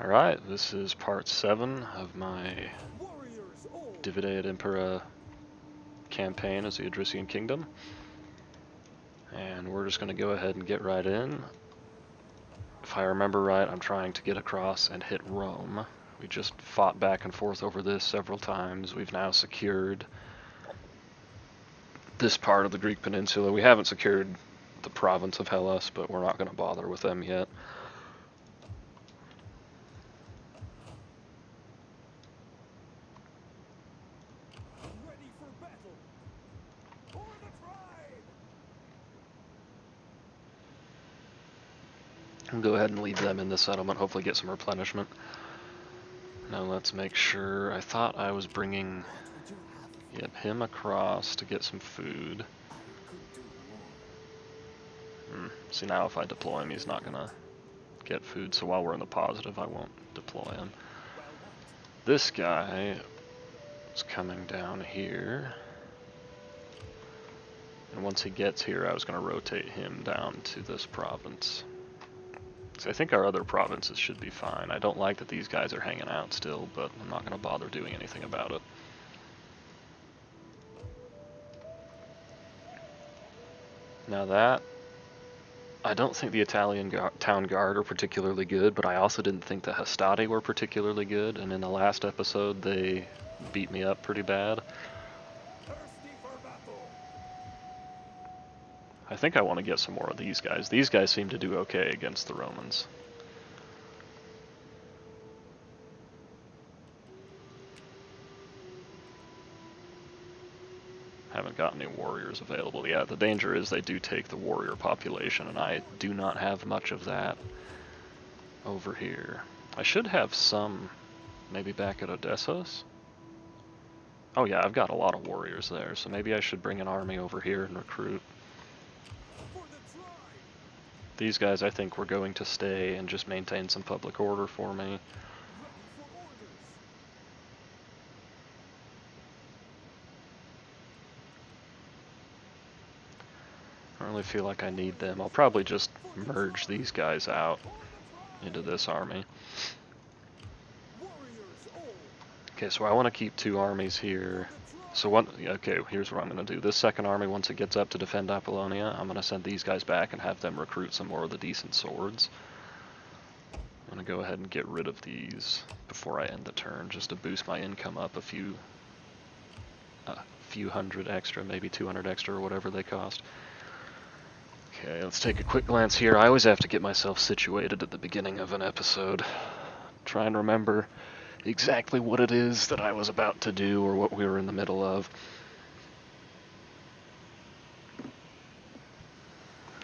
Alright, this is part 7 of my Divided Impera campaign as the Odryssian Kingdom. And we're just going to go ahead and get right in. If I remember right, I'm trying to get across and hit Rome. We just fought back and forth over this several times. We've now secured this part of the Greek peninsula. We haven't secured the province of Hellas, but we're not going to bother with them yet. I'll go ahead and leave them in the settlement, hopefully get some replenishment. Now let's make sure. I thought I was bringing him across to get some food. See, now if I deploy him, he's not gonna get food, so while we're in the positive, I won't deploy him. This guy is coming down here, and once he gets here, I was gonna rotate him down to this province. So I think our other provinces should be fine. I don't like that these guys are hanging out still, but I'm not gonna bother doing anything about it. Now that, I don't think the Italian town guard are particularly good, but I also didn't think the Hastati were particularly good, and in the last episode they beat me up pretty bad. I think I want to get some more of these guys. These guys seem to do okay against the Romans. Haven't got any warriors available yet. The danger is they do take the warrior population, and I do not have much of that over here. I should have some, maybe back at Odessos. Oh yeah, I've got a lot of warriors there, so maybe I should bring an army over here and recruit. These guys I think were going to stay and just maintain some public order for me. I don't really feel like I need them. I'll probably just merge these guys out into this army. Okay, so I want to keep 2 armies here. So okay, here's what I'm going to do. This second army, once it gets up to defend Apollonia, I'm going to send these guys back and have them recruit some more of the decent swords. I'm going to go ahead and get rid of these before I end the turn, just to boost my income up a few hundred extra, maybe 200 extra or whatever they cost. Okay, let's take a quick glance here. I always have to get myself situated at the beginning of an episode. Try and remember exactly what it is that I was about to do or what we were in the middle of.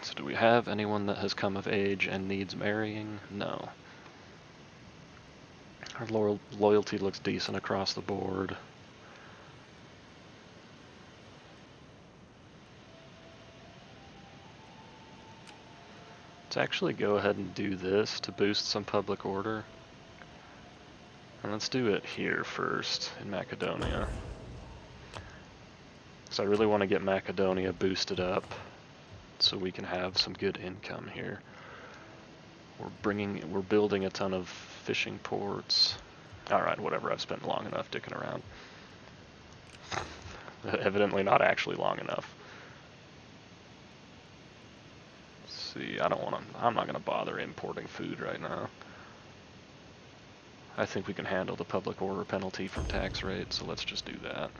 So do we have anyone that has come of age and needs marrying? No. Our loyalty looks decent across the board. Let's actually go ahead and do this to boost some public order. And let's do it here first, in Macedonia. So I really want to get Macedonia boosted up so we can have some good income here. We're building a ton of fishing ports. Alright, whatever, I've spent long enough dicking around. Evidently not actually long enough. See, I'm not going to bother importing food right now. I think we can handle the public order penalty from tax rates, so let's just do that.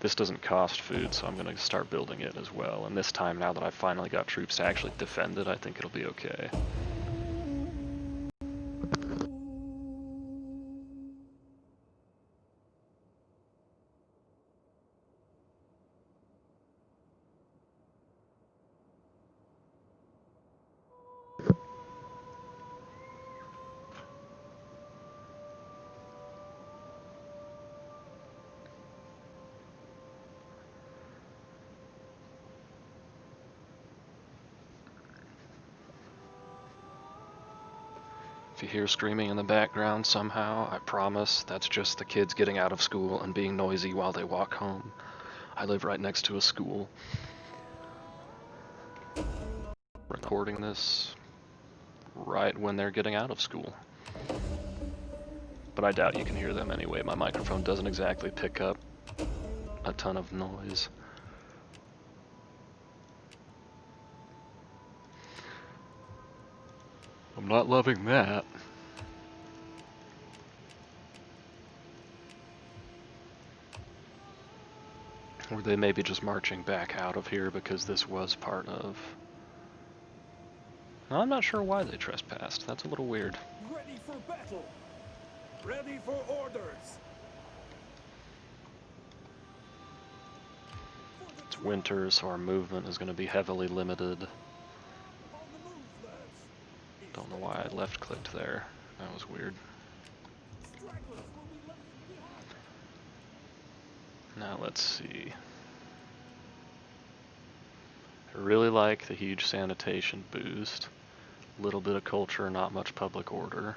This doesn't cost food, so I'm going to start building it as well. And this time, now that I've finally got troops to actually defend it, I think it'll be okay. If you hear screaming in the background somehow, I promise that's just the kids getting out of school and being noisy while they walk home. I live right next to a school. Recording this right when they're getting out of school. But I doubt you can hear them anyway. My microphone doesn't exactly pick up a ton of noise. I'm not loving that. Or they may be just marching back out of here because this was part of... I'm not sure why they trespassed. That's a little weird. Ready for battle. Ready for orders. It's winter, so our movement is going to be heavily limited. On the move, lads. Don't know why I left-clicked there. That was weird. Stragglers will be left behind. Now let's see. I really like the huge sanitation boost. Little bit of culture, not much public order.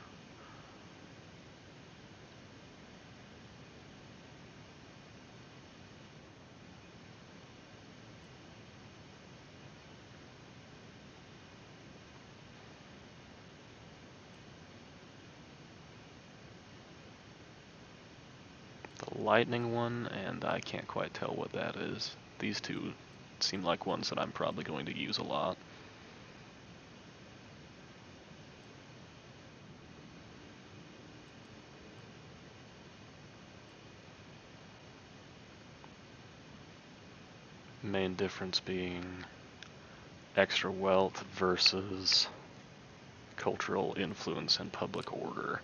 The lightning one, and I can't quite tell what that is. These two seem like ones that I'm probably going to use a lot. Main difference being extra wealth versus cultural influence and public order.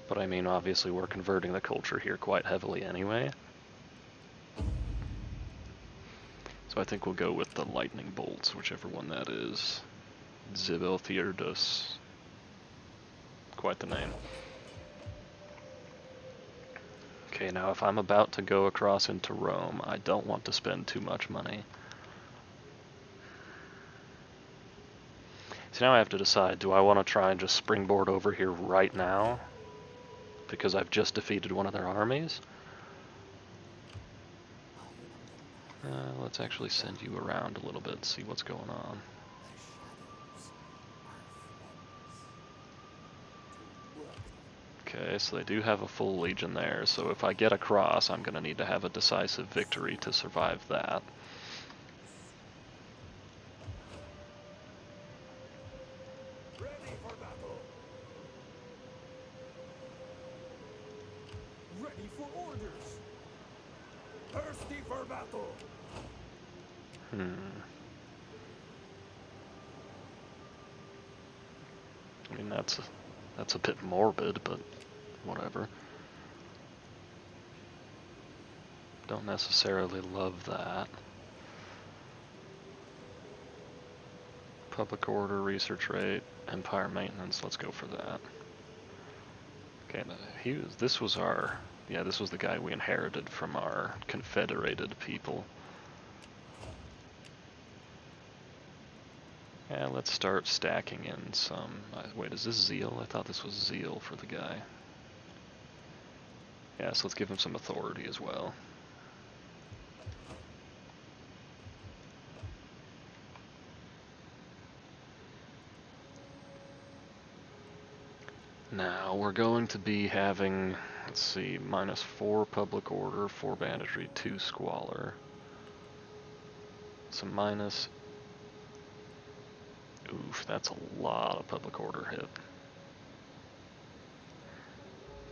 But I mean, obviously we're converting the culture here quite heavily anyway. So I think we'll go with the lightning bolts, whichever one that is. Zibelthierdos. Quite the name. Okay, now if I'm about to go across into Rome, I don't want to spend too much money. So now I have to decide, do I want to try and just springboard over here right now? Because I've just defeated one of their armies? Let's actually send you around a little bit, see what's going on. Okay, so they do have a full legion there, so if I get across, I'm going to need to have a decisive victory to survive that. Ready for battle. Ready for orders. Thirsty for battle. I mean, that's a bit morbid, but whatever. Don't necessarily love that. Public order, research rate, empire maintenance, let's go for that. Okay, this was the guy we inherited from our confederated people. Yeah, let's start stacking in some... wait, is this zeal? I thought this was zeal for the guy. Yeah, so let's give him some authority as well. Now, we're going to be having, let's see, -4 public order, 4 banditry, 2 squalor. So minus... Oof, that's a lot of public order hit.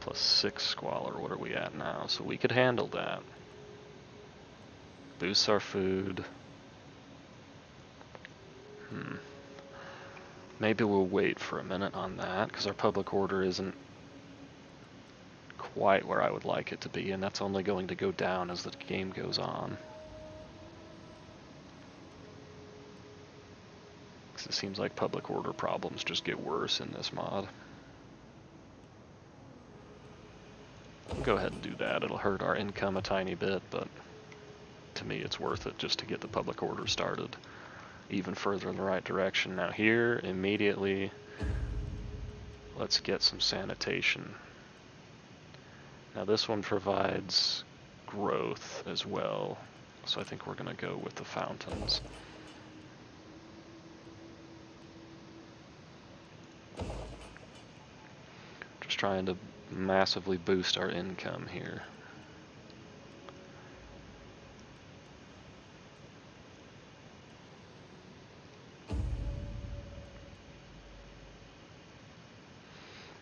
Plus 6 squalor, what are we at now? So we could handle that. Boosts our food. Maybe we'll wait for a minute on that, because our public order isn't quite where I would like it to be, and that's only going to go down as the game goes on. Because it seems like public order problems just get worse in this mod. We'll go ahead and do that. It'll hurt our income a tiny bit, but to me it's worth it just to get the public order started even further in the right direction. Now here, immediately, let's get some sanitation. Now this one provides growth as well, so I think we're going to go with the fountains. trying to massively boost our income here.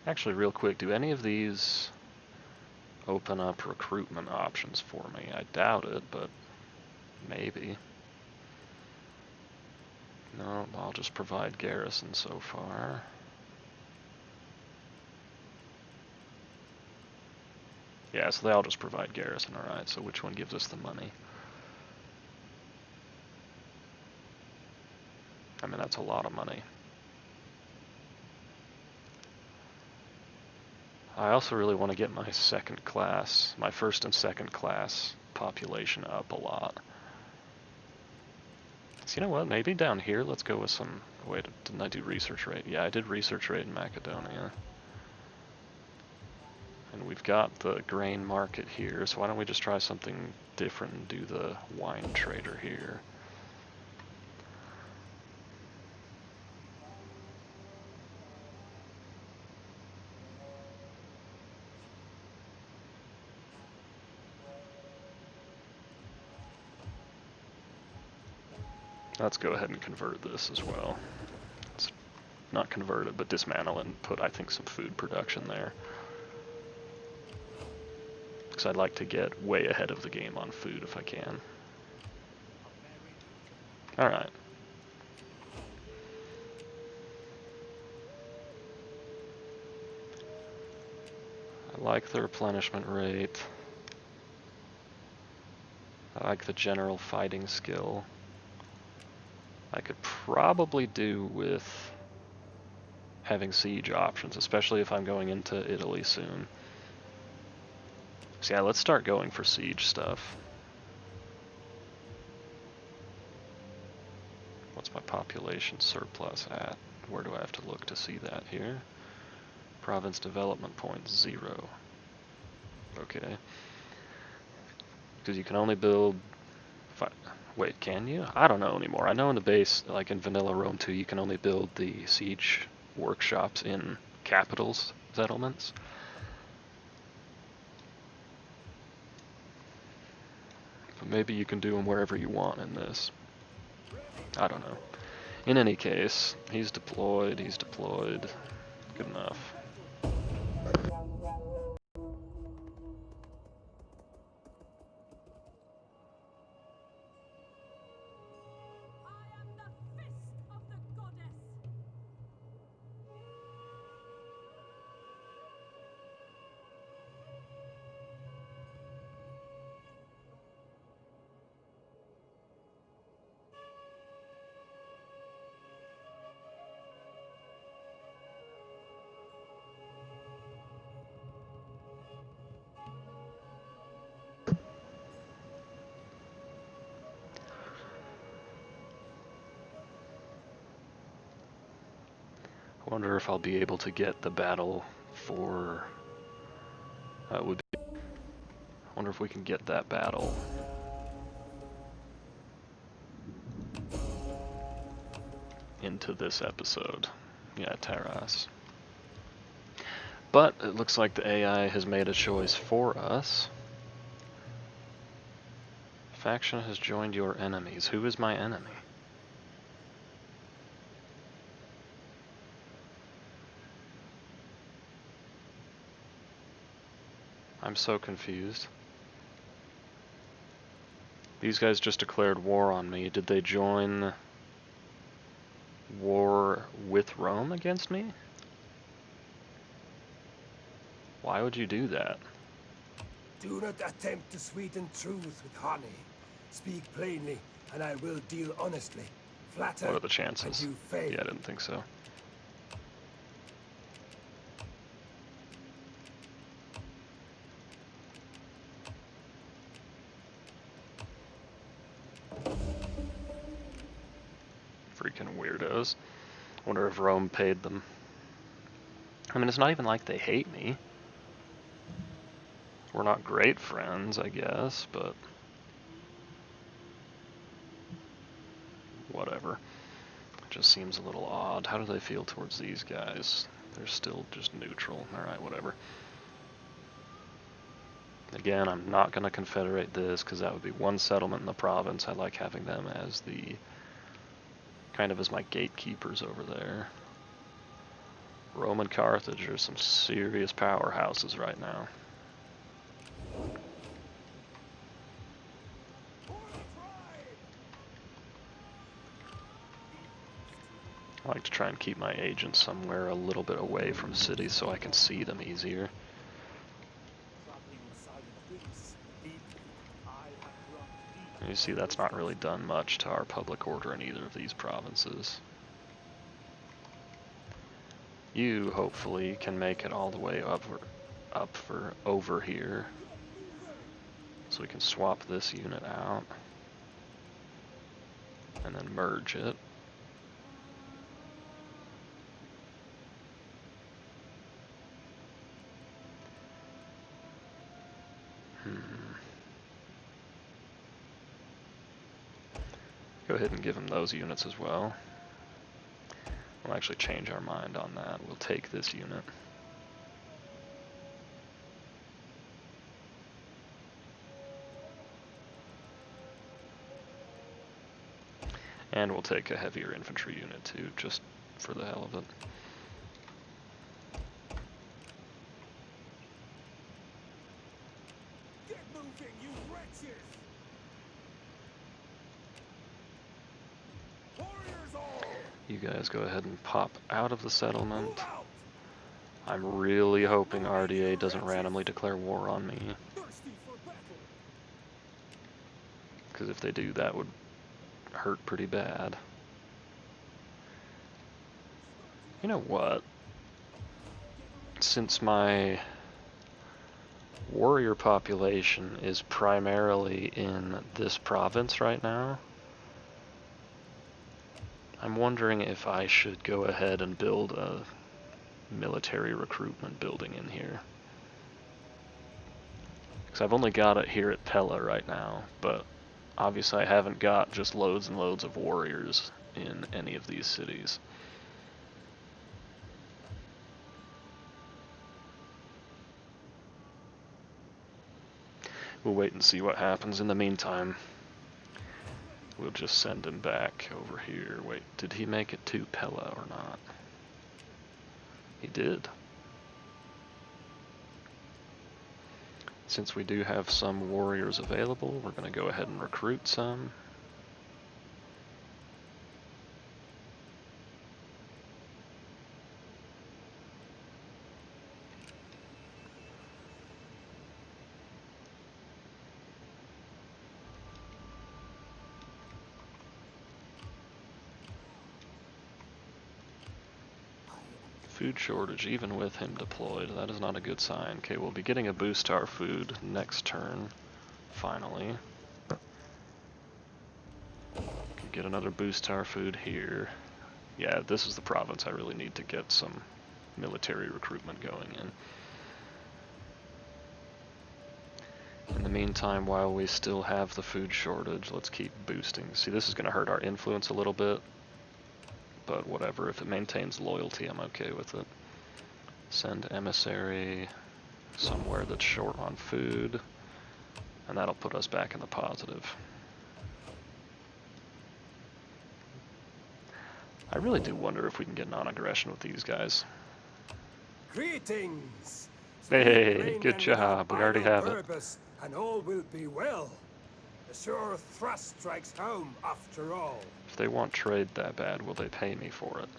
Actually, real quick, do any of these open up recruitment options for me? I doubt it, but maybe. No, I'll just provide garrison so far. Yeah, so they all just provide garrison, alright, so which one gives us the money? I mean, that's a lot of money. I also really want to get my second class, my first and second class population up a lot. So you know what, maybe down here, let's go with some, wait, didn't I do research rate? Yeah, I did research rate in Macedonia. And we've got the grain market here, so why don't we just try something different and do the wine trader here. Let's go ahead and convert this as well. Let's not convert it, but dismantle it and put, I think, some food production there. Because I'd like to get way ahead of the game on food if I can. Alright. I like the replenishment rate. I like the general fighting skill. I could probably do with having siege options, especially if I'm going into Italy soon. So yeah, let's start going for siege stuff. What's my population surplus at? Where do I have to look to see that here? Province development point 0. Okay. Because you can only build... Wait, can you? I don't know anymore. I know in the base, like in vanilla Rome 2, you can only build the siege workshops in capitals settlements. But maybe you can do them wherever you want in this. I don't know. In any case, he's deployed. Good enough. I wonder if I'll be able to get the battle for... I wonder if we can get that battle. Into this episode. Yeah, Taras. But it looks like the AI has made a choice for us. Faction has joined your enemies. Who is my enemy? I'm so confused. These guys just declared war on me. Did they join war with Rome against me? Why would you do that? Do not attempt to sweeten truth with honey. Speak plainly, and I will deal honestly. Flatter, What are the chances? and you fail. Yeah, I didn't think so. Freaking weirdos. Wonder if Rome paid them. I mean, it's not even like they hate me. We're not great friends, I guess, but... whatever. It just seems a little odd. How do they feel towards these guys? They're still just neutral. Alright, whatever. Again, I'm not going to confederate this because that would be one settlement in the province. I like having them as the kind of as my gatekeepers over there. Rome and Carthage are some serious powerhouses right now. I like to try and keep my agents somewhere a little bit away from cities so I can see them easier. You see, that's not really done much to our public order in either of these provinces. You, hopefully, can make it all the way over here. So we can swap this unit out. And then merge it. Go ahead and give them those units as well. We'll actually change our mind on that. We'll take this unit. And we'll take a heavier infantry unit too, just for the hell of it. Get moving, you wretches! Warriors all! You guys go ahead and pop out of the settlement. Move out! I'm really hoping RDA doesn't randomly declare war on me. Thirsty for battle! Because if they do, that would hurt pretty bad. You know what? Since my warrior population is primarily in this province right now, I'm wondering if I should go ahead and build a military recruitment building in here. Because I've only got it here at Pella right now, but obviously I haven't got just loads and loads of warriors in any of these cities. We'll wait and see what happens. In the meantime, we'll just send him back over here. Wait, did he make it to Pella or not? He did. Since we do have some warriors available, we're going to go ahead and recruit some. Food shortage, even with him deployed. That is not a good sign. Okay, we'll be getting a boost to our food next turn, finally. Get another boost to our food here. Yeah, this is the province I really need to get some military recruitment going in. In the meantime, while we still have the food shortage, let's keep boosting. See, this is going to hurt our influence a little bit. But whatever, if it maintains loyalty, I'm okay with it. Send emissary somewhere that's short on food, and that'll put us back in the positive. I really do wonder if we can get non-aggression with these guys. Greetings! Hey, good job, we already have it. And all will be well. The sure thrust strikes home after all. If they want trade that bad, will they pay me for it?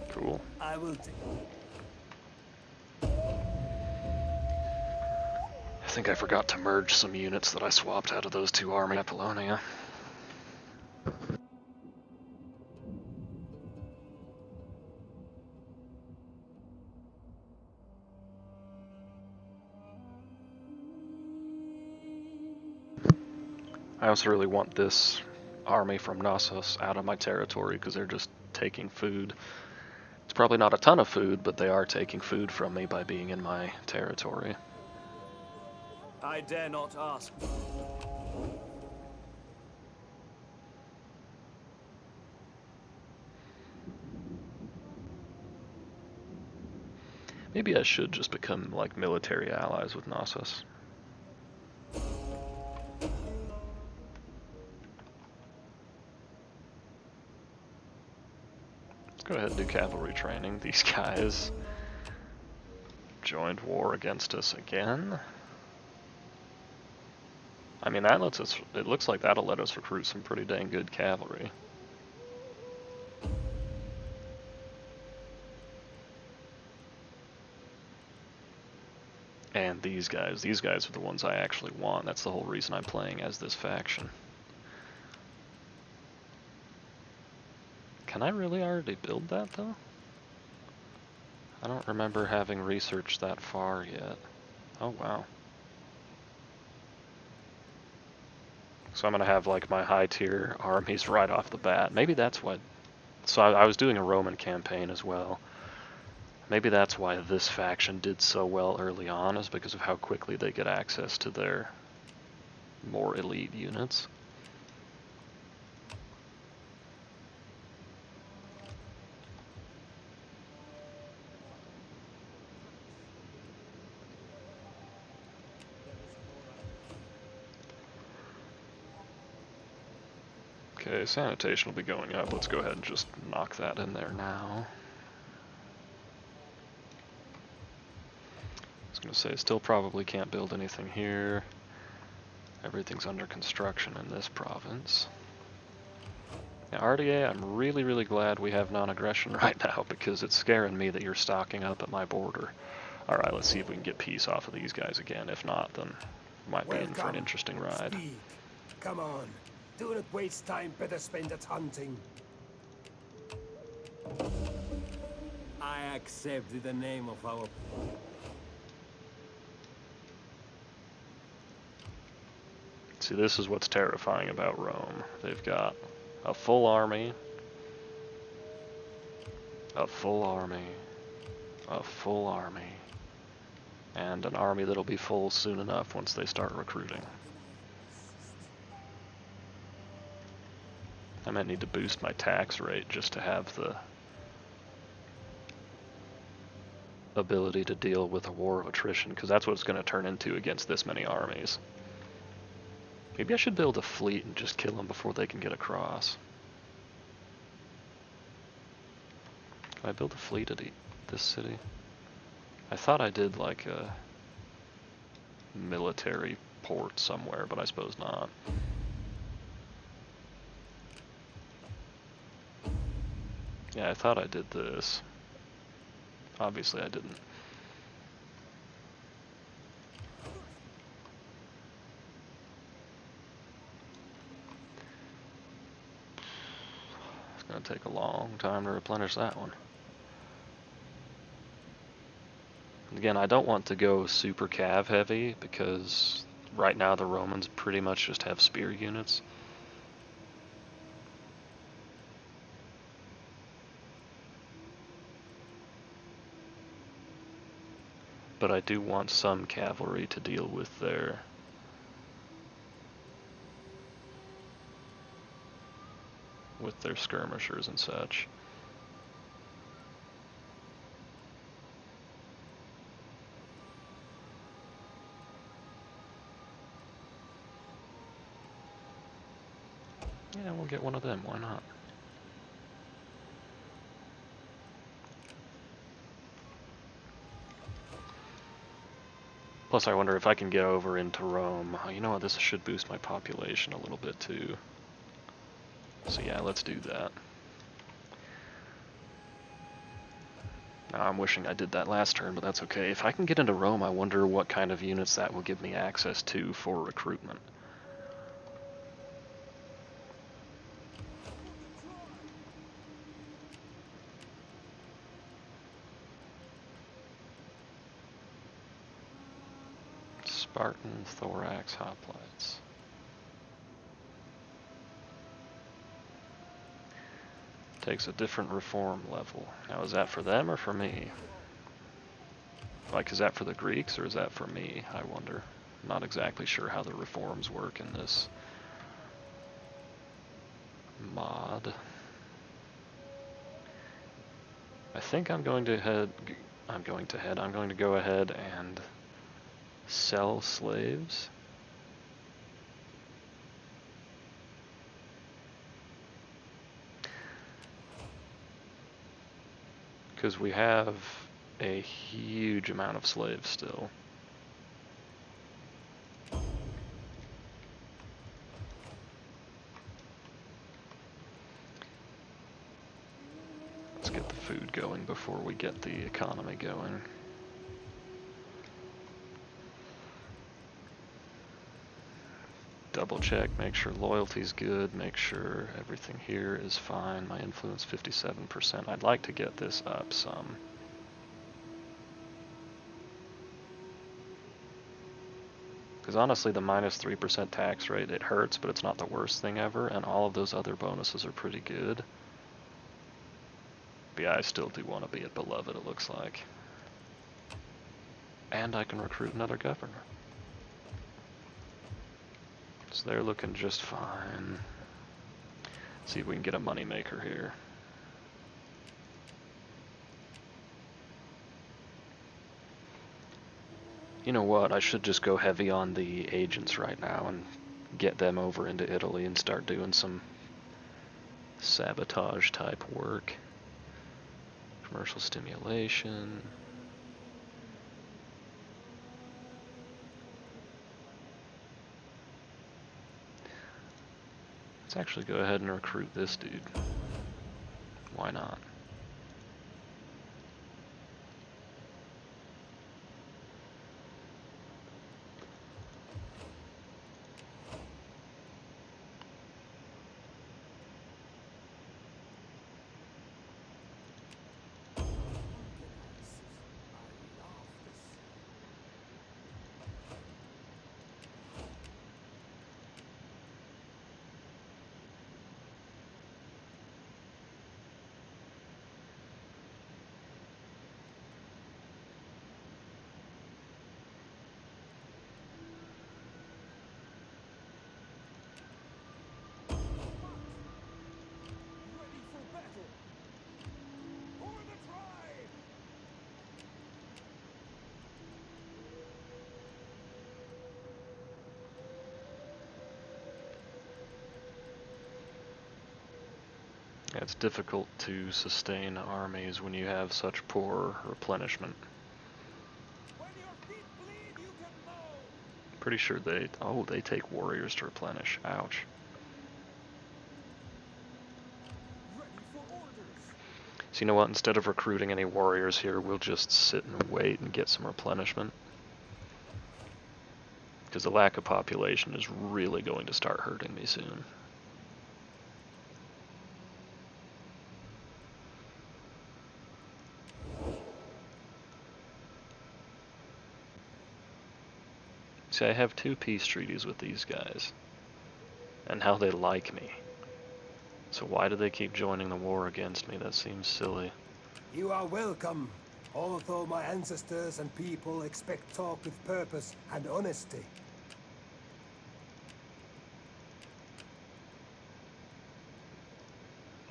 Cool. I will take. I think I forgot to merge some units that I swapped out of those two armies in Apollonia. I also really want this army from Knossos out of my territory because they're just taking food. It's probably not a ton of food, but they are taking food from me by being in my territory. I dare not ask. Maybe I should just become, like, military allies with Knossos. Let's go ahead and do cavalry training. These guys joined war against us again. I mean, that lets us, it looks like that'll let us recruit some pretty dang good cavalry. And these guys are the ones I actually want. That's the whole reason I'm playing as this faction. Can I really already build that, though? I don't remember having researched that far yet. Oh, wow. So I'm going to have, like, my high-tier armies right off the bat. Maybe that's what... So I was doing a Roman campaign as well. Maybe that's why this faction did so well early on, is because of how quickly they get access to their more elite units. Okay, sanitation will be going up. Let's go ahead and just knock that in there now. I was going to say, still probably can't build anything here. Everything's under construction in this province. Now, RDA, I'm really, really glad we have non-aggression right now, because it's scaring me that you're stocking up at my border. Alright, let's see if we can get peace off of these guys again. If not, then might be in for an interesting ride. Speak. Come on. Do not waste time, better spend it hunting. I accept the name of our... See, this is what's terrifying about Rome. They've got a full army, a full army, a full army, and an army that'll be full soon enough once they start recruiting. I might need to boost my tax rate just to have the ability to deal with a war of attrition, because that's what it's going to turn into against this many armies. Maybe I should build a fleet and just kill them before they can get across. Can I build a fleet at this city? I thought I did like a military port somewhere, but I suppose not. Yeah, I thought I did this. Obviously I didn't. It's gonna take a long time to replenish that one. Again, I don't want to go super cav heavy, because right now the Romans pretty much just have spear units. But I do want some cavalry to deal with their skirmishers and such. Yeah, we'll get one of them, why not? Plus, I wonder if I can get over into Rome. Oh, you know what, this should boost my population a little bit too. So yeah, let's do that. Now, I'm wishing I did that last turn, but that's okay. If I can get into Rome, I wonder what kind of units that will give me access to for recruitment. Spartan thorax hoplites. Takes a different reform level. Now, is that for them or for me? Like, is that for the Greeks or is that for me? I wonder. I'm not exactly sure how the reforms work in this mod. I think I'm going to I'm going to go ahead and sell slaves. Because we have a huge amount of slaves still. Let's get the food going before we get the economy going. Double check, make sure loyalty's good, make sure everything here is fine. My influence 57%. I'd like to get this up some. Because honestly, the minus 3% tax rate, it hurts, but it's not the worst thing ever, and all of those other bonuses are pretty good. But yeah, I still do want to be at Beloved, it looks like. And I can recruit another governor. So they're looking just fine. See if we can get a moneymaker here. You know what, I should just go heavy on the agents right now and get them over into Italy and start doing some sabotage type work. Commercial stimulation. Let's actually go ahead and recruit this dude. Why not? It's difficult to sustain armies when you have such poor replenishment. Pretty sure they take warriors to replenish. Ouch. So you know what, instead of recruiting any warriors here, we'll just sit and wait and get some replenishment. Because the lack of population is really going to start hurting me soon. See, I have 2 peace treaties with these guys. And how they like me. So why do they keep joining the war against me? That seems silly. You are welcome, although my ancestors and people expect talk with purpose and honesty.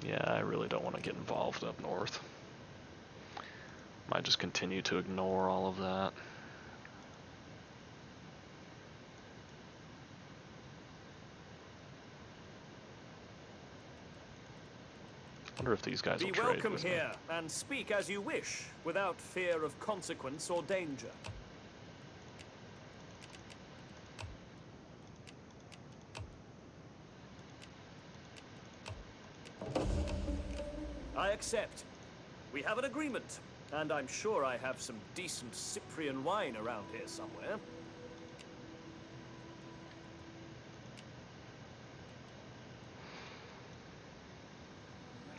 Yeah, I really don't want to get involved up north. Might just continue to ignore all of that. Wonder if these guys will trade with me. Be welcome here, and speak as you wish, without fear of consequence or danger. I accept. We have an agreement, and I'm sure I have some decent Cyprian wine around here somewhere.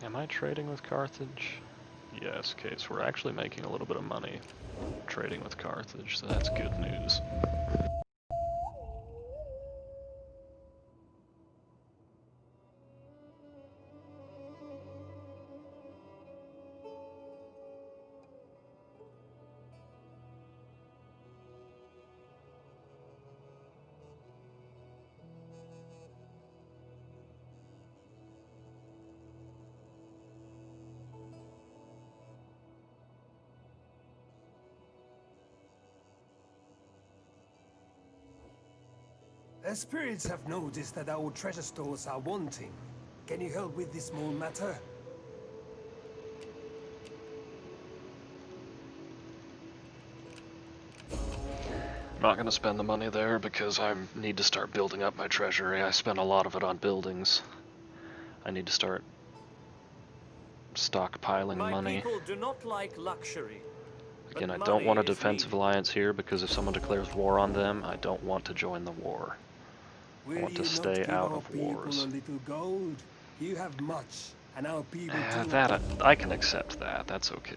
Am I trading with Carthage? Yes, okay, so we're actually making a little bit of money trading with Carthage, so that's good news. The spirits have noticed that our treasure stores are wanting. Can you help with this small matter? I'm not going to spend the money there because I need to start building up my treasury. I spent a lot of it on buildings. I need to start stockpiling My money. people do not like luxury. Again, I But don't want a money is defensive meaningless. alliance here because if someone declares war on them, I don't want to join the war. I Will want to you not stay give out our of people wars. a little gold? You have much, and our people too. I can accept that. That's okay.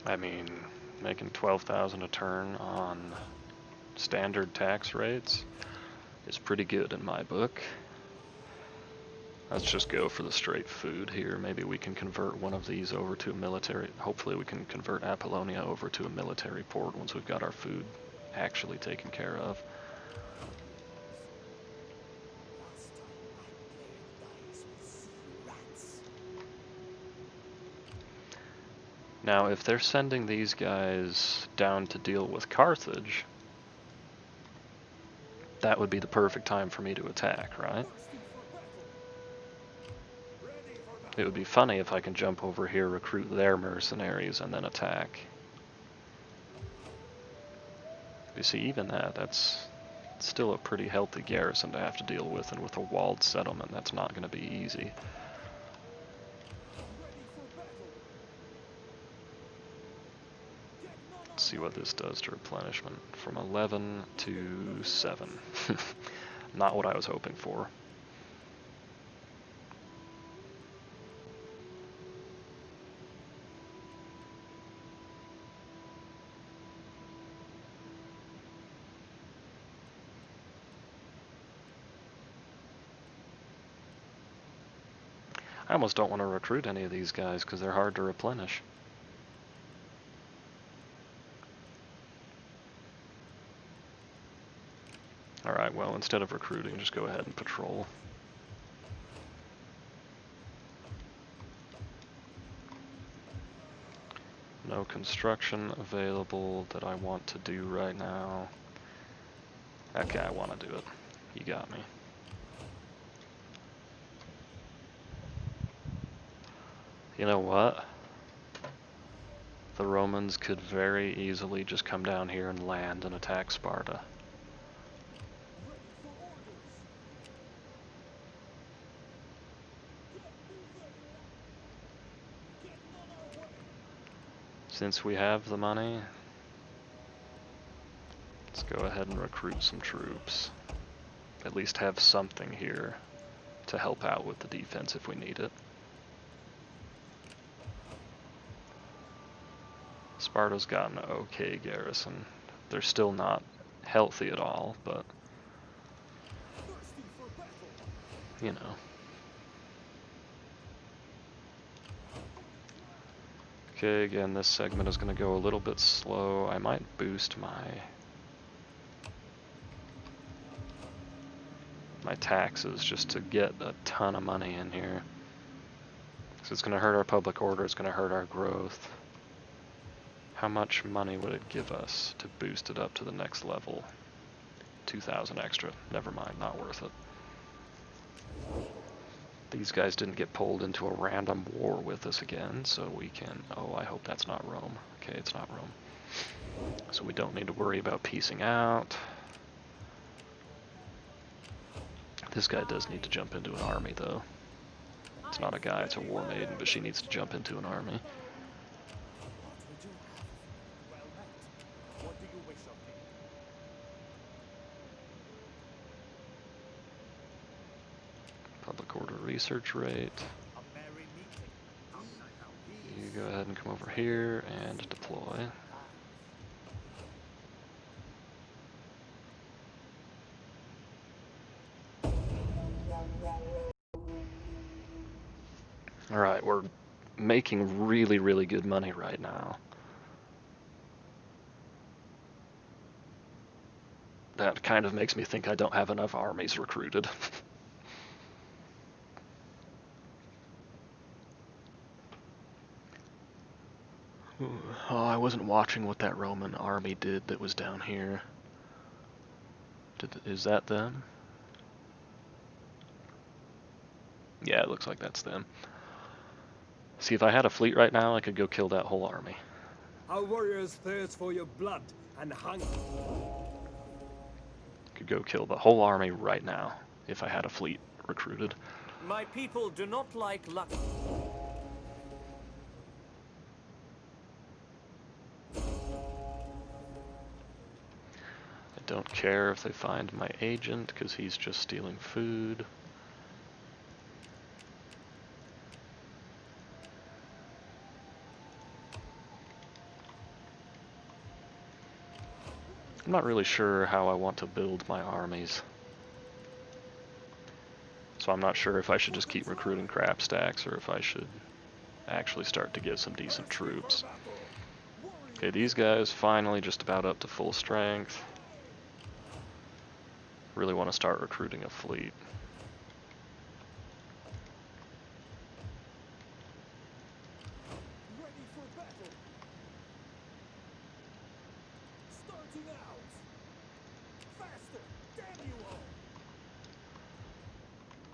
I mean, making 12,000 a turn on standard tax rates is pretty good in my book. Let's just go for the straight food here. Maybe we can convert one of these over to a military. Hopefully we can convert Apollonia over to a military port once we've got our food actually taken care of. Now, if they're sending these guys down to deal with Carthage, that would be the perfect time for me to attack, right? It would be funny if I can jump over here, recruit their mercenaries, and then attack. You see, even that's still a pretty healthy garrison to have to deal with, and with a walled settlement, that's not going to be easy. Let's see what this does to replenishment. From 11 to 7. Not what I was hoping for. I almost don't want to recruit any of these guys because they're hard to replenish. Alright, well, instead of recruiting, just go ahead and patrol. No construction available that I want to do right now. Okay, I want to do it. You got me. You know what? The Romans could very easily just come down here and land and attack Sparta. Since we have the money, let's go ahead and recruit some troops. At least have something here to help out with the defense if we need it. Sparta's got an okay garrison. They're still not healthy at all, but you know. Okay, again, this segment is going to go a little bit slow. I might boost my taxes just to get a ton of money in here. So it's going to hurt our public order, it's going to hurt our growth. How much money would it give us to boost it up to the next level? 2,000 extra. Never mind, not worth it. These guys didn't get pulled into a random war with us again, so we can... Oh, I hope that's not Rome. Okay, it's not Rome. So we don't need to worry about piecing out. This guy does need to jump into an army, though. It's not a guy, it's a war maiden, but she needs to jump into an army. Public order research rate. You go ahead and come over here and deploy. Alright, we're making really good money right now. That kind of makes me think I don't have enough armies recruited. Oh, I wasn't watching what that Roman army did that was down here. Is that them? Yeah, it looks like that's them. See, if I had a fleet right now, I could go kill that whole army. Our warriors thirst for your blood and hunger. Could go kill the whole army right now if I had a fleet recruited. My people do not like luck. I don't care if they find my agent because he's just stealing food. I'm not really sure how I want to build my armies. So I'm not sure if I should just keep recruiting crap stacks or if I should actually start to get some decent troops. Okay, these guys finally just about up to full strength. Really want to start recruiting a fleet. Ready for battle. Starting out. Faster. Damn you all.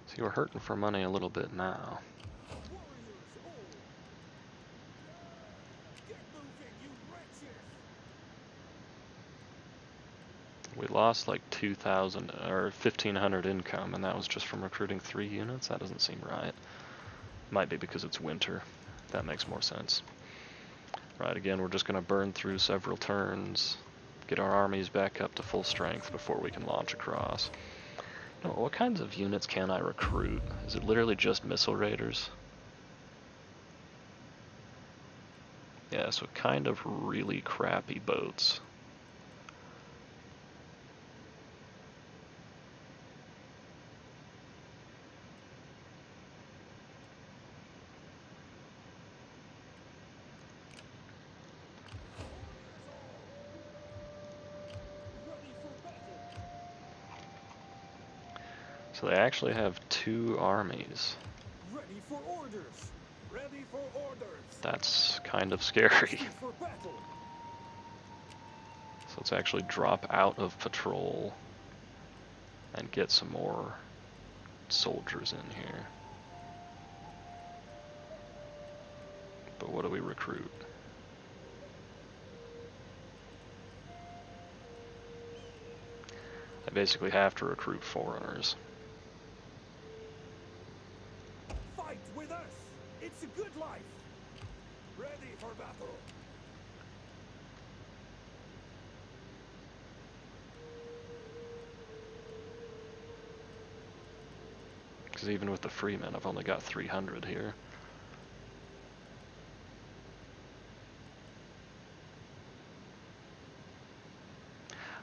See, we're hurting for money a little bit now. Warriors all. Get moving, you wretches. We lost like 2,000 or 1,500 income, and that was just from recruiting 3 units? That doesn't seem right. Might be because it's winter. That makes more sense. Right, again, we're just going to burn through several turns, get our armies back up to full strength before we can launch across. Now, what kinds of units can I recruit? Is it literally just missile raiders? Yeah, so kind of really crappy boats. Ready for battle. So they actually have 2 armies. Ready for orders. Ready for orders. That's kind of scary. Ready for battle. So let's actually drop out of patrol and get some more soldiers in here. But what do we recruit? I basically have to recruit foreigners. Fight with us. It's a good life. Ready for battle. Because even with the freemen, I've only got 300 here.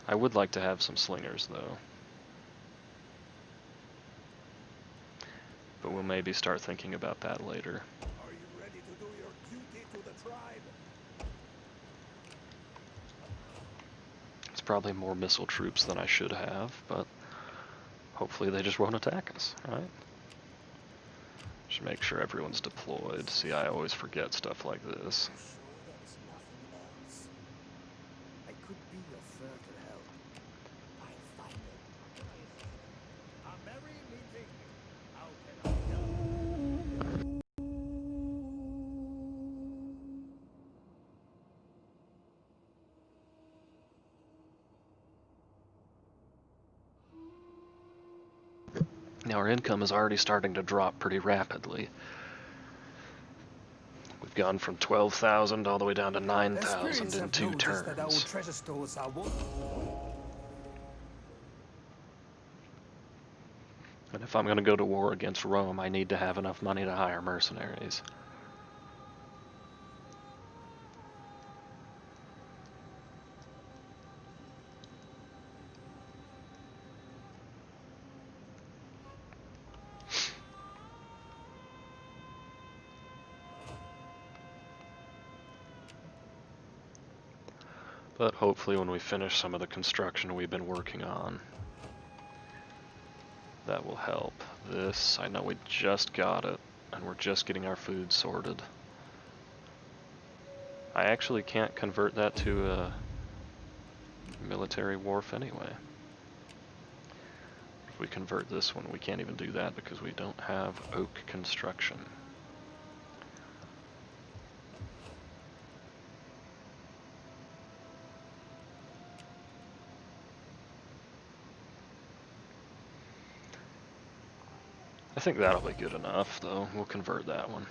I would like to have some slingers, though. But we'll maybe start thinking about that later. Are you ready to do your duty to the tribe? It's probably more missile troops than I should have, but hopefully they just won't attack us, right? Should make sure everyone's deployed. See, I always forget stuff like this. Sure there is nothing else. I could be of further help. I'll find it. A merry meeting. How can I help? Now our income is already starting to drop pretty rapidly. We've gone from 12,000 all the way down to 9,000 in 2 That our turns. treasure stores are one. And if I'm going to go to war against Rome, I need to have enough money to hire mercenaries. But hopefully when we finish some of the construction we've been working on, that will help. This, I know we just got it, and we're just getting our food sorted. I actually can't convert that to a military wharf anyway. If we convert this one, we can't even do that because we don't have oak construction. I think that'll be good enough, though. We'll convert that one.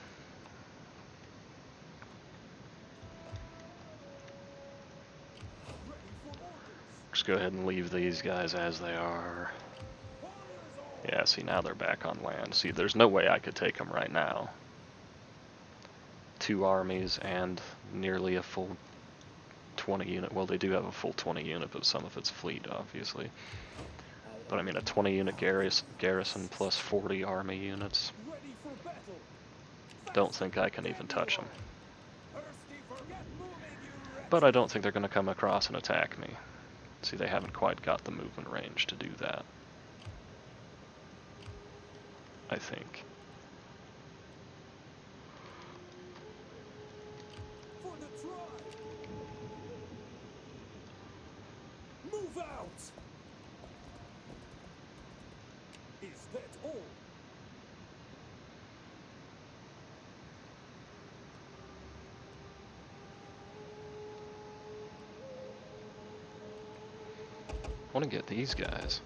Just go ahead and leave these guys as they are. Yeah, see, now they're back on land. See, there's no way I could take them right now. 2 armies and nearly a full 20 unit. Well, they do have a full 20 unit, but some of it's fleet, obviously. But I mean, a 20 unit garrison plus 40 army units. Don't think I can even touch them. But I don't think they're going to come across and attack me. See, they haven't quite got the movement range to do that, I think. For the tribe. Move out. Is that all? I want to get these guys,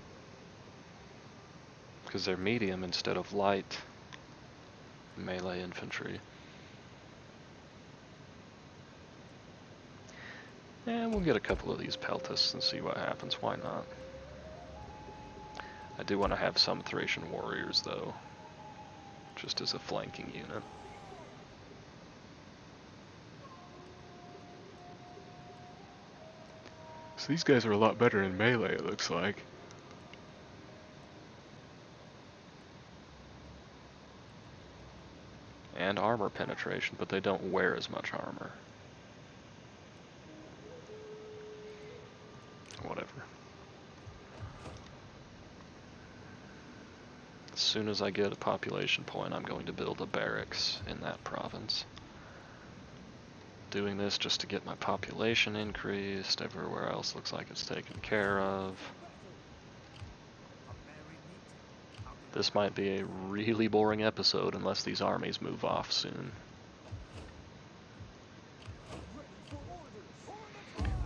because they're medium instead of light melee infantry. And we'll get a couple of these peltists and see what happens. Why not? I do want to have some Thracian warriors, though, just as a flanking unit. So these guys are a lot better in melee, it looks like. And armor penetration, but they don't wear as much armor. Whatever. As soon as I get a population point, I'm going to build a barracks in that province. Doing this just to get my population increased. Everywhere else looks like it's taken care of. This might be a really boring episode unless these armies move off soon.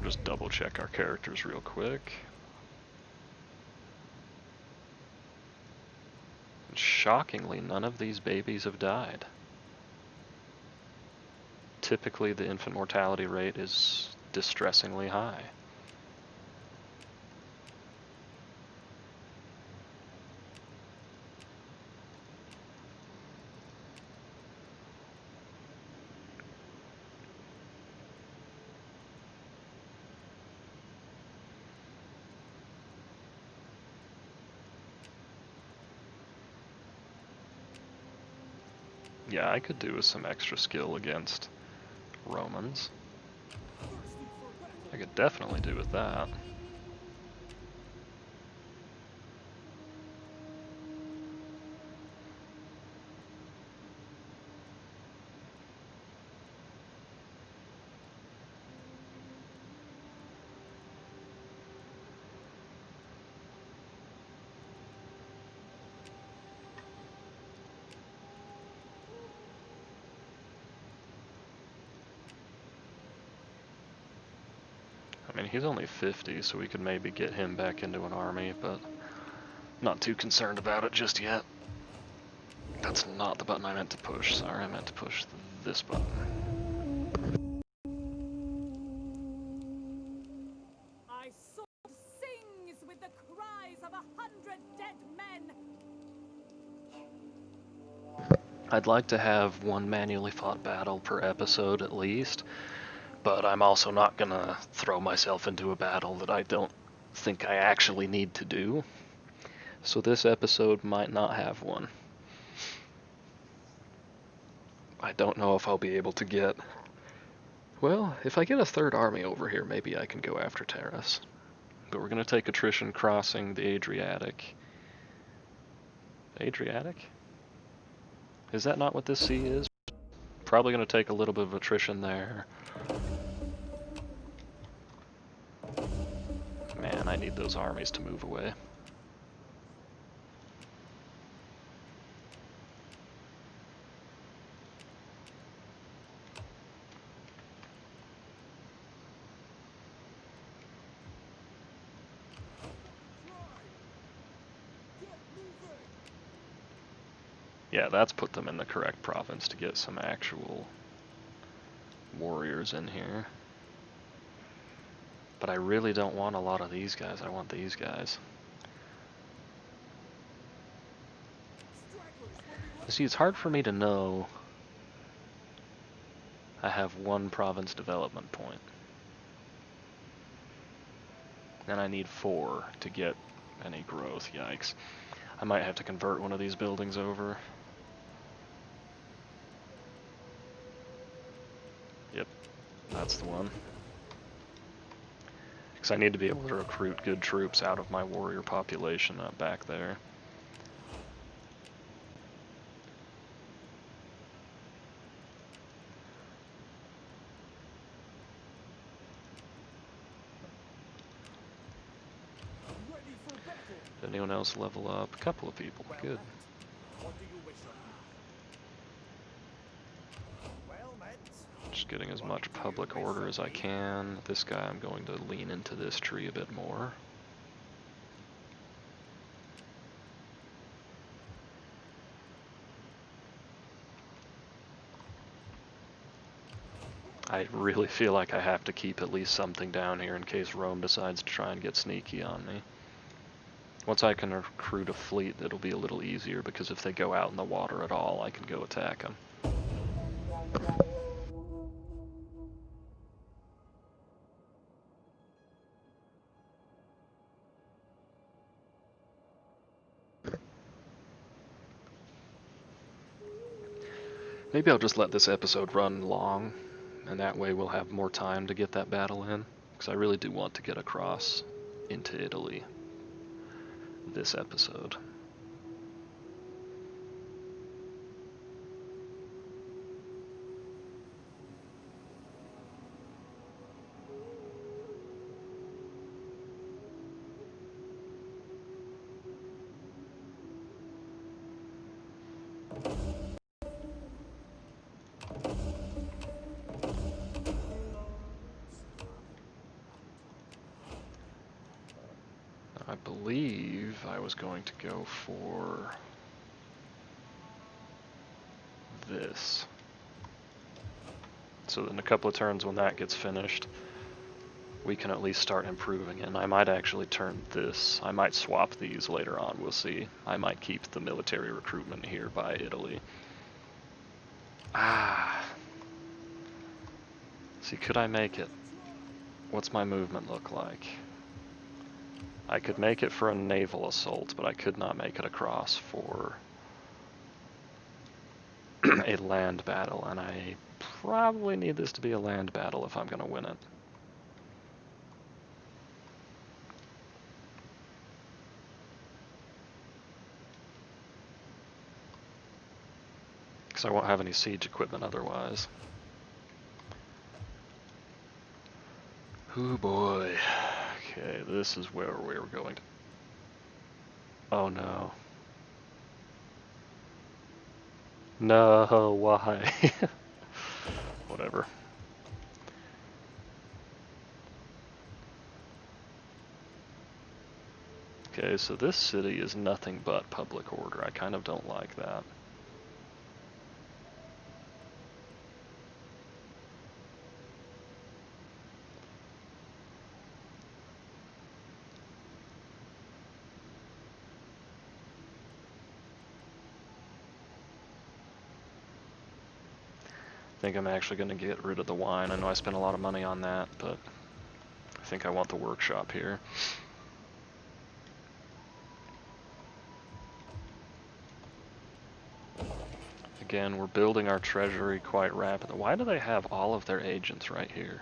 Just double check our characters real quick. And shockingly, none of these babies have died. Typically, the infant mortality rate is distressingly high. Yeah, I could do with some extra skill against Romans. I could definitely do with that. I mean, he's only 50, so we could maybe get him back into an army, but not too concerned about it just yet. That's not the button I meant to push. Sorry, I meant to push this button. My sword sings with the cries of 100 dead men. I'd like to have one manually fought battle per episode at least, but I'm also not gonna throw myself into a battle that I don't think I actually need to do. So this episode might not have one. I don't know if I'll be able to get Well, if I get a third army over here, maybe I can go after Terrace. But we're going to take attrition crossing the Adriatic. Adriatic? Is that not what this sea is? Probably going to take a little bit of attrition there. Man, I need those armies to move away. Yeah, that's put them in the correct province to get some actual warriors in here. But I really don't want a lot of these guys, I want these guys. See, it's hard for me to know. I have one province development point. And I need 4 to get any growth, yikes. I might have to convert one of these buildings over. Yep, that's the one. Because I need to be able to recruit good troops out of my warrior population back there. Did anyone else level up? A couple of people, good. What do you wish of me? Well met. Just getting as much public order as I can. This guy, I'm going to lean into this tree a bit more. I really feel like I have to keep at least something down here in case Rome decides to try and get sneaky on me. Once I can recruit a fleet, it'll be a little easier, because if they go out in the water at all, I can go attack them. Maybe I'll just let this episode run long, and that way we'll have more time to get that battle in, because I really do want to get across into Italy this episode. I believe I was going to go for this. So in a couple of turns when that gets finished, we can at least start improving it. And I might actually turn this. I might swap these later on, we'll see. I might keep the military recruitment here by Italy. See, could I make it? What's my movement look like? I could make it for a naval assault, but I could not make it across for a land battle, and I probably need this to be a land battle if I'm going to win it. Because I won't have any siege equipment otherwise. Oh boy. Okay, this is where we're going to... Oh no. No, why? Whatever. Okay, so this city is nothing but public order. I kind of don't like that. I think I'm actually going to get rid of the wine. I know I spent a lot of money on that, but I think I want the workshop here. Again, we're building our treasury quite rapidly. Why do they have all of their agents right here?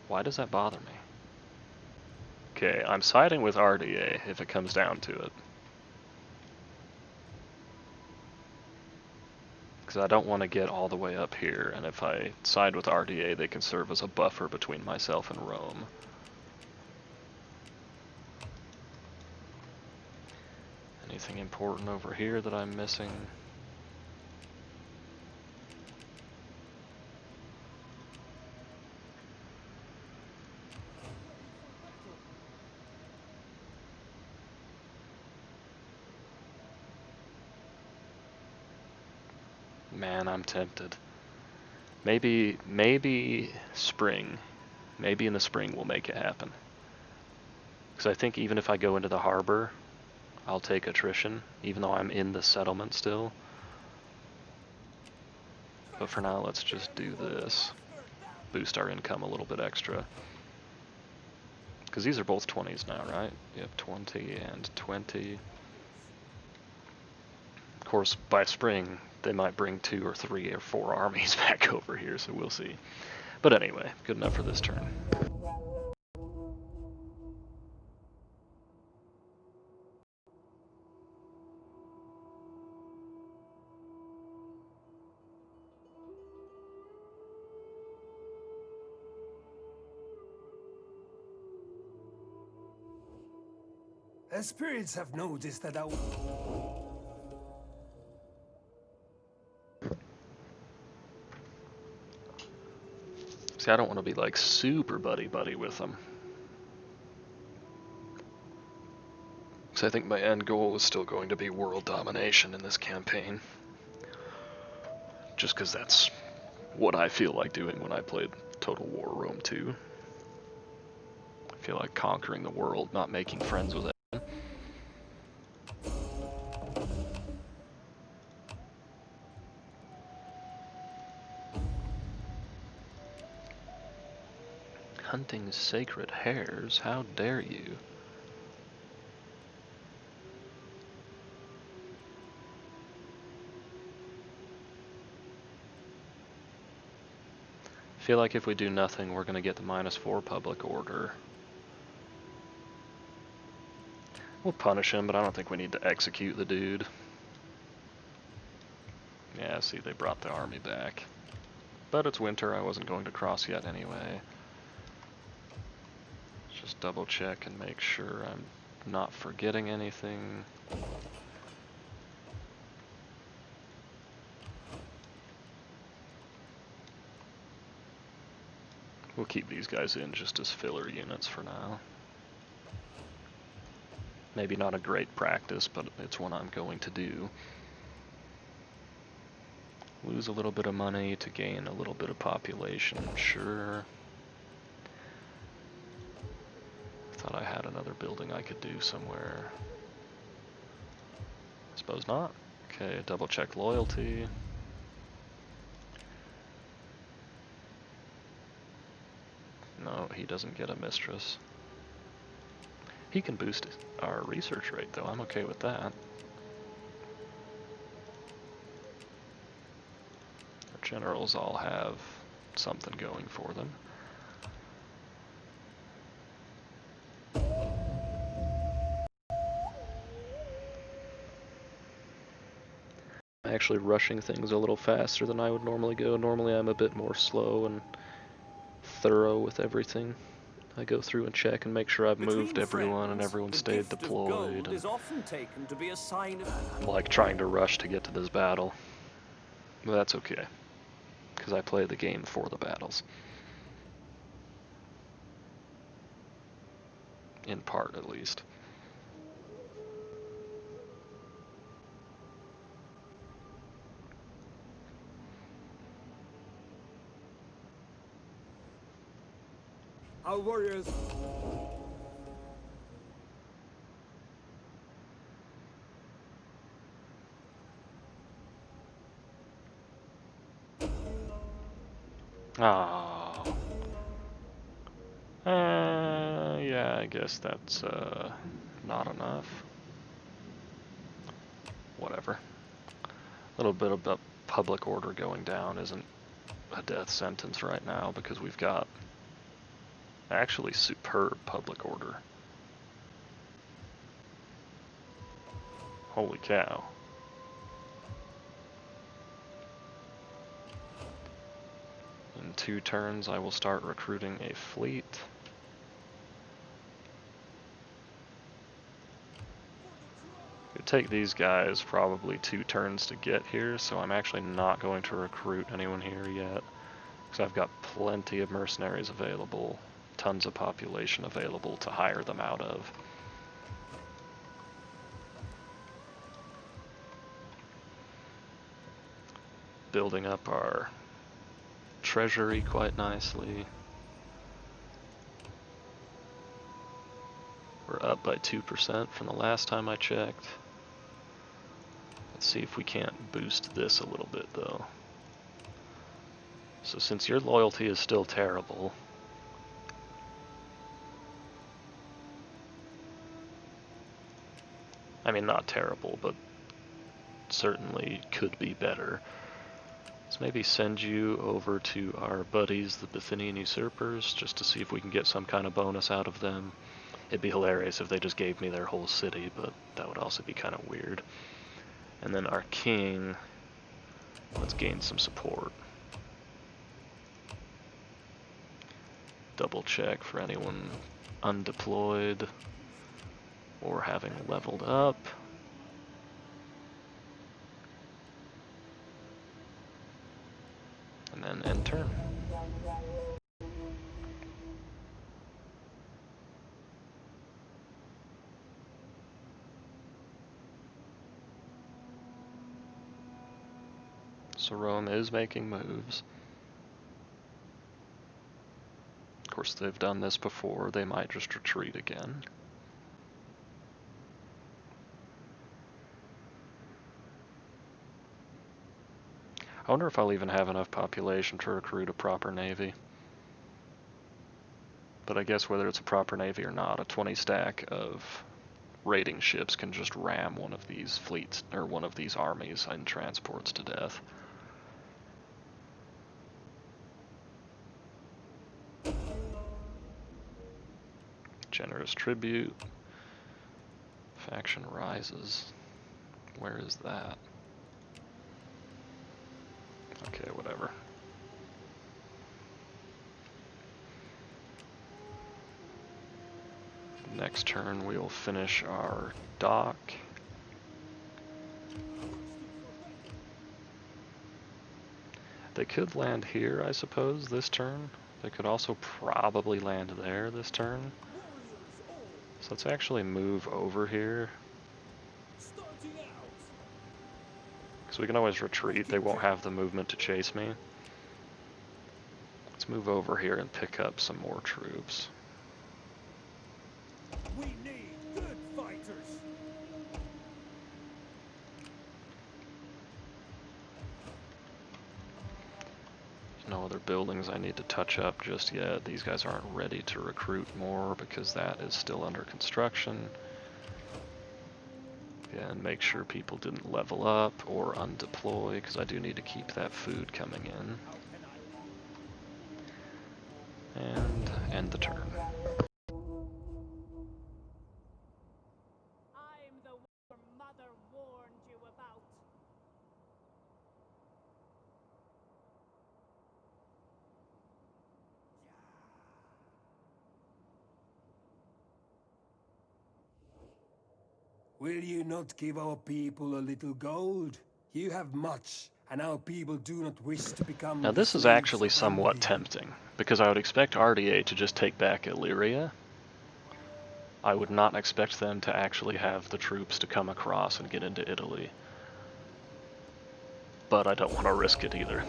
Why does that bother me? Okay, I'm siding with RDA if it comes down to it. Because I don't want to get all the way up here, and if I side with RDA, they can serve as a buffer between myself and Rome. Anything important over here that I'm missing? Man, I'm tempted. Maybe spring. Maybe in the spring we'll make it happen. Because I think even if I go into the harbor, I'll take attrition, even though I'm in the settlement still. But for now, let's just do this. Boost our income a little bit extra. Because these are both 20s now, right? Yep, 20 and 20. Of course, by spring, they might bring 2 or 3 or 4 armies back over here, so we'll see. But anyway, good enough for this turn. The spirits have noticed that our... See, I don't want to be like super buddy-buddy with them. Because I think my end goal is still going to be world domination in this campaign. Just because that's what I feel like doing when I played Total War Rome 2. I feel like conquering the world, not making friends with it. Hunting sacred hares? How dare you? I feel like if we do nothing, we're going to get the -4 public order. We'll punish him, but I don't think we need to execute the dude. Yeah, see, they brought the army back. But it's winter, I wasn't going to cross yet anyway. Just double check and make sure I'm not forgetting anything. We'll keep these guys in just as filler units for now. Maybe not a great practice, but it's one I'm going to do. Lose a little bit of money to gain a little bit of population, sure. Thought I had another building I could do somewhere. Suppose not. Okay, double check loyalty. No, he doesn't get a mistress. He can boost our research rate though, I'm okay with that. Our generals all have something going for them. I'm actually rushing things a little faster than I would normally go. Normally I'm a bit more slow and thorough with everything. I go through and check and make sure I've moved everyone and everyone stayed deployed. Is often taken to be a sign of... I'm like trying to rush to get to this battle. But that's okay, because I play the game for the battles. In part, at least. Our warriors... Oh. Yeah, I guess that's not enough. Whatever. little bit about public order going down isn't a death sentence right now because we've got actually superb public order. Holy cow. In 2 turns, I will start recruiting a fleet. It would take these guys probably 2 turns to get here, so I'm actually not going to recruit anyone here yet, because I've got plenty of mercenaries available, tons of population available to hire them out of. Building up our treasury quite nicely. We're up by 2% from the last time I checked. Let's see if we can't boost this a little bit though. So since your loyalty is still terrible, I mean not terrible, but certainly could be better. Let's maybe send you over to our buddies, the Bithynian usurpers, just to see if we can get some kind of bonus out of them. It'd be hilarious if they just gave me their whole city, but that would also be kind of weird. And then our king, let's gain some support. Double check for anyone undeployed or having leveled up. And then end turn. So Rome is making moves. Of course, they've done this before. They might just retreat again. I wonder if I'll even have enough population to recruit a proper navy. But I guess whether it's a proper navy or not, a 20 stack of raiding ships can just ram one of these fleets, or one of these armies and transports to death. Generous tribute. Faction rises. Where is that? Okay, whatever. Next turn we will finish our dock. They could land here, I suppose, this turn. They could also probably land there this turn. So let's actually move over here. Because we can always retreat, they won't have the movement to chase me. Let's move over here and pick up some more troops. We need good fighters. No other buildings I need to touch up just yet. These guys aren't ready to recruit more because that is still under construction. And make sure people didn't level up or undeploy, because I do need to keep that food coming in. And end the turn. I'm the war Mother warned you about. Will you not give our people a little gold? You have much, and our people do not wish to become Now the this is slaves actually of somewhat envy. tempting, because I would expect RDA to just take back Illyria. I would not expect them to actually have the troops to come across and get into Italy. But I don't want to risk it either.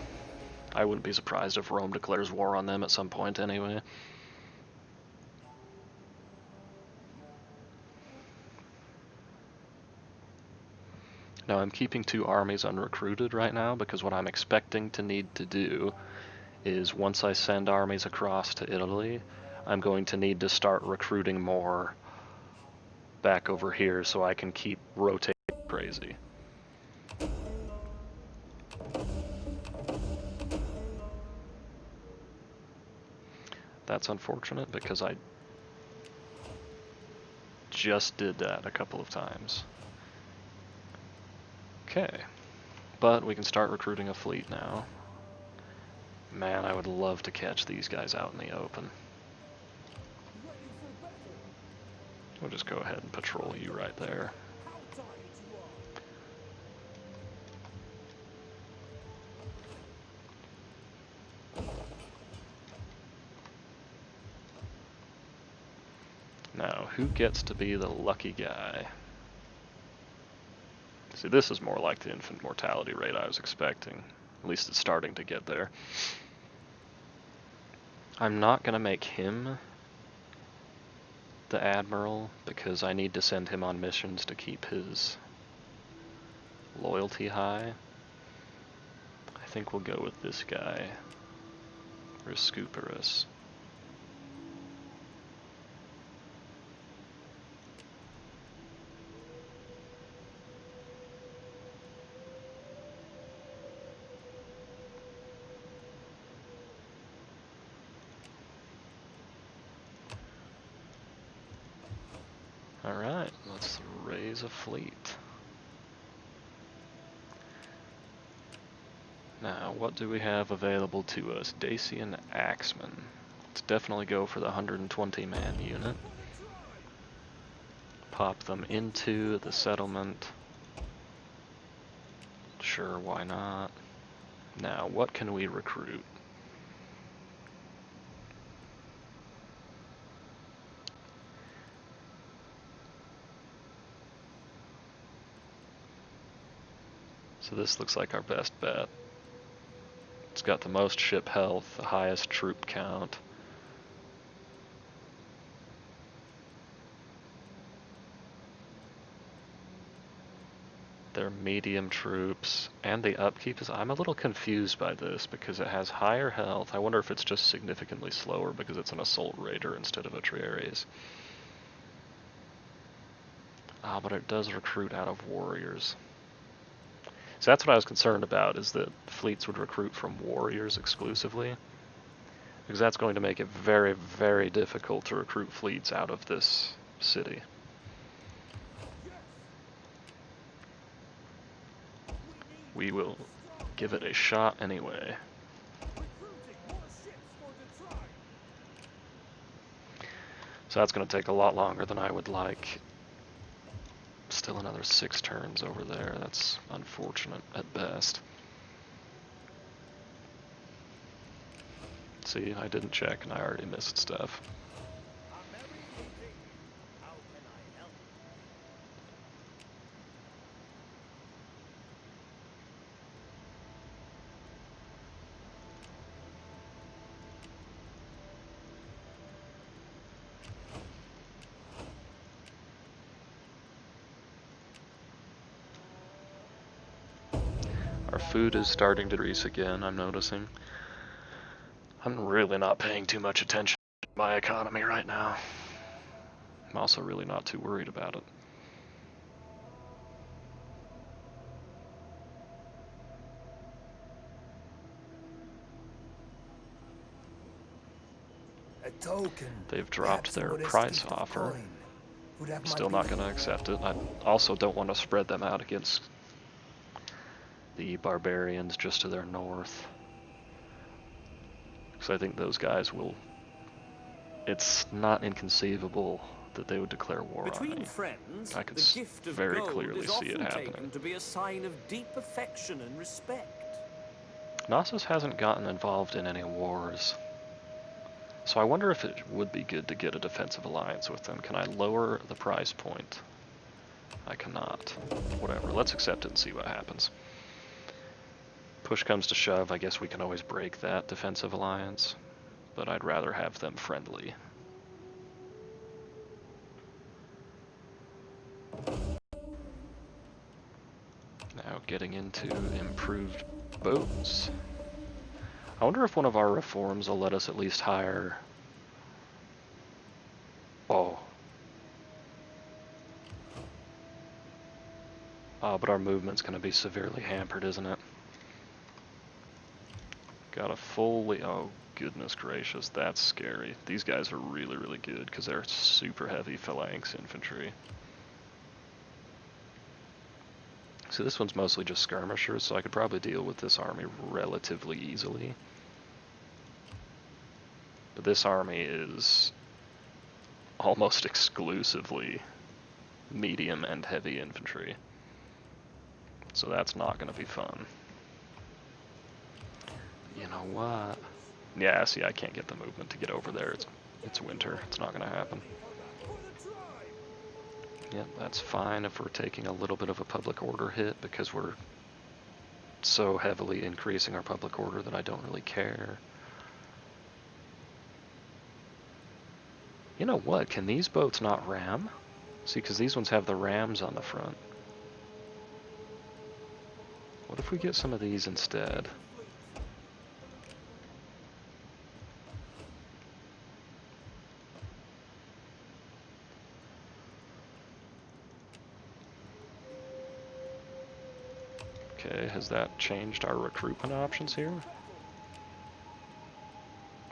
I wouldn't be surprised if Rome declares war on them at some point anyway. Now I'm keeping 2 armies unrecruited right now because what I'm expecting to need to do is once I send armies across to Italy, I'm going to need to start recruiting more back over here so I can keep rotating crazy. That's unfortunate because I just did that a couple of times. Okay, but we can start recruiting a fleet now. Man, I would love to catch these guys out in the open. We'll just go ahead and patrol you right there. Now, who gets to be the lucky guy? See, this is more like the infant mortality rate I was expecting. At least it's starting to get there. I'm not going to make him the admiral because I need to send him on missions to keep his loyalty high. I think we'll go with this guy, Riscuperus. Alright, let's raise a fleet. Now, what do we have available to us? Dacian Axemen. Let's definitely go for the 120-man unit. Pop them into the settlement. Sure, why not? Now, what can we recruit? So this looks like our best bet. It's got the most ship health, the highest troop count. They're medium troops, and the upkeep is... I'm a little confused by this because it has higher health. I wonder if it's just significantly slower because it's an assault raider instead of a Triaries. Ah, but it does recruit out of warriors. So that's what I was concerned about, is that fleets would recruit from warriors exclusively. Because that's going to make it very, very difficult to recruit fleets out of this city. We will give it a shot anyway. So that's going to take a lot longer than I would like. Still another 6 turns over there. That's unfortunate at best. See, I didn't check and I already missed stuff. Our food is starting to decrease again, I'm noticing. I'm really not paying too much attention to my economy right now. I'm also really not too worried about it. A token. They've dropped their price offer. Still not going to accept it. I also don't want to spread them out against the barbarians just to their north. Because I think those guys will... It's not inconceivable that they would declare war Between on me. friends, I could the gift of very gold clearly is see it often happening. taken to be a sign of deep affection and respect. Knossos hasn't gotten involved in any wars. So I wonder if it would be good to get a defensive alliance with them. Can I lower the price point? I cannot. Whatever, let's accept it and see what happens. Push comes to shove, I guess we can always break that defensive alliance, but I'd rather have them friendly. Now getting into improved boats. I wonder if one of our reforms will let us at least hire... Oh. But our movement's going to be severely hampered, isn't it? Got a fully... Oh, goodness gracious, that's scary. These guys are really, really good because they're super heavy phalanx infantry. So this one's mostly just skirmishers, so I could probably deal with this army relatively easily. But this army is almost exclusively medium and heavy infantry. So that's not going to be fun. You know what? Yeah, see, I can't get the movement to get over there. It's winter. It's not going to happen. Yep, that's fine if we're taking a little bit of a public order hit because we're so heavily increasing our public order that I don't really care. You know what? Can these boats not ram? See, because these ones have the rams on the front. What if we get some of these instead? Okay, has that changed our recruitment options here?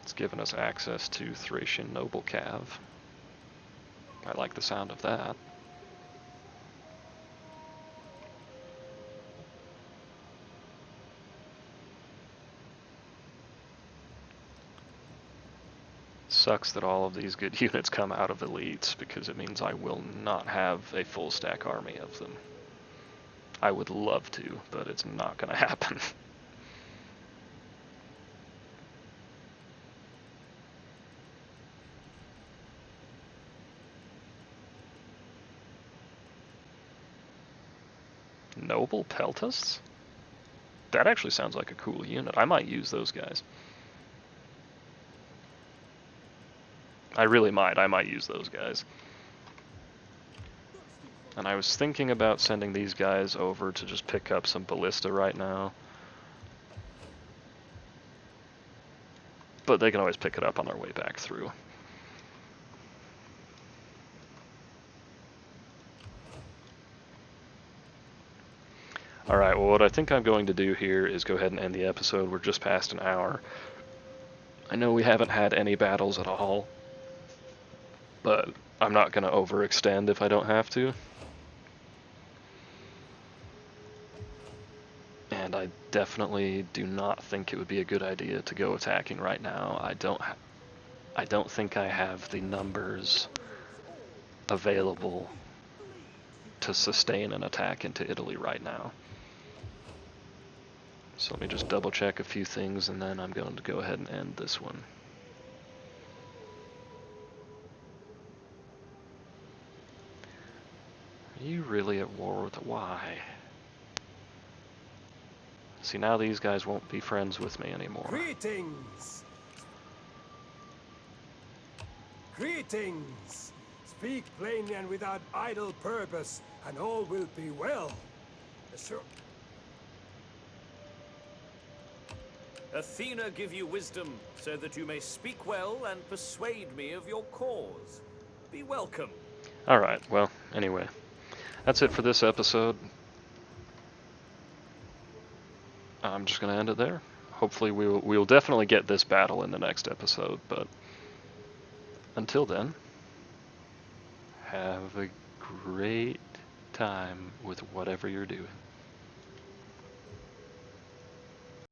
It's given us access to Thracian Noble Cav. I like the sound of that. Sucks that all of these good units come out of elites because it means I will not have a full stack army of them. I would love to, but it's not going to happen. Noble Peltasts? That actually sounds like a cool unit. I might use those guys. I really might. I might use those guys. And I was thinking about sending these guys over to just pick up some ballista right now. But they can always pick it up on their way back through. Alright, well what I think I'm going to do here is go ahead and end the episode. We're just past an hour. I know we haven't had any battles at all, but I'm not going to overextend if I don't have to. And I definitely do not think it would be a good idea to go attacking right now. I don't think I have the numbers available to sustain an attack into Italy right now. So let me just double check a few things and then I'm going to go ahead and end this one. Are you really at war with why? See, now these guys won't be friends with me anymore. Greetings! Greetings! Speak plainly and without idle purpose, and all will be well. Sure. Athena give you wisdom, so that you may speak well and persuade me of your cause. Be welcome. Alright, well, anyway. That's it for this episode. I'm just going to end it there. Hopefully we'll definitely get this battle in the next episode, but until then, have a great time with whatever you're doing.